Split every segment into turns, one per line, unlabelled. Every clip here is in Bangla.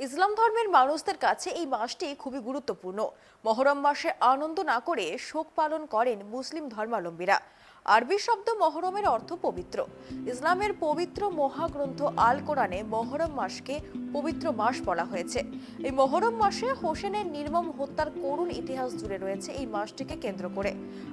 ইসলাম ধর্মের মানুষদের কাছে এই মাসটি খুবই গুরুত্বপূর্ণ। মহরম মাসে আনন্দ না করে শোক পালন করেন মুসলিম ধর্মাবলম্বীরা। আরবি শব্দ মহরমের অর্থ পবিত্র। ইসলামের পবিত্র মহাগ্রন্থ আল কোরআনে মহরম মাসকে পবিত্র মাস বলা হয়েছে। এই মহরম মাসে হোসেনের নির্মম হত্যার করুণ ইতিহাস জুড়ে রয়েছে এই মাসটিকে কেন্দ্র করে।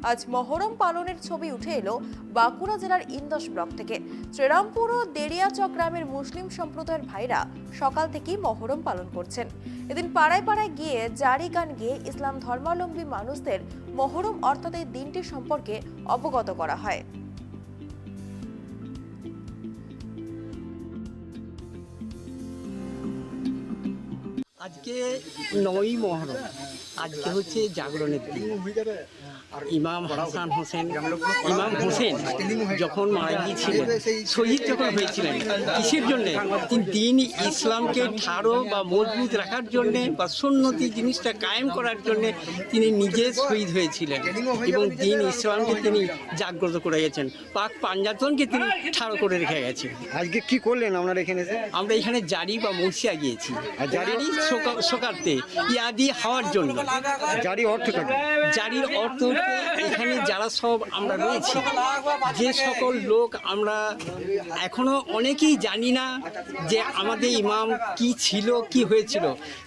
আজ মহরম পালনের ছবি উঠে এলো বাঁকুড়া জেলার ইন্দাস ব্লক থেকে। শ্রীরামপুর ও দেরিয়াচক গ্রামের মুসলিম সম্প্রদায়ের ভাইরা সকাল থেকেই মহরম পালন করছেন। এদিন পাড়ায় পাড়ায় গিয়ে জারি গান গেয়ে ইসলাম ধর্মাবলম্বী মানুষদের মহরম অর্থাৎ এই দিনটি সম্পর্কে অবগত করা হয়।
আজকে 9ই মহরম, আজকে হচ্ছে জাগরণের দিন। ইমাম হোসেন যখন মারা গিয়েছিলেন, শহীদ যখন হয়েছিলেন, কিসের জন্যে? তিনি দিন ইসলামকে ঠাড়ো বা মজবুত রাখার জন্যে বা সুন্নতি জিনিসটা কায়েম করার জন্যে তিনি নিজে শহীদ হয়েছিলেন এবং দিন ইসলামকে তিনি জাগ্রত করে গেছেন, পাক পাঞ্জাতনকে তিনি ঠাড়ো করে রেখে গেছেন।
আজকে কি করলেন আপনারা এখানে?
আমরা এখানে জারি বা মসিয়া গিয়েছি, জারি সকাতে ইয়াদি হওয়ার জন্য।
জারি অর্থটা কি?
জারির অর্থ এখানে যারা সব আমরা রয়েছি, যে সকল লোক আমরা এখনো অনেকেই জানি না যে আমাদের ইমাম কি ছিল, কি হয়েছিল,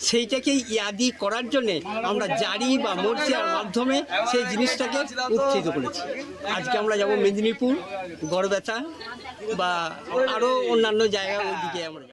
সেইটাকে ইয়াদি করার জন্যে আমরা জারি বা মর্জিয়ার মাধ্যমে সেই জিনিসটাকে উত্থিত করেছি। আজকে আমরা যাব মেদিনীপুর, গড়বেতা বা আরও অন্যান্য জায়গা, ওইদিকে আমরা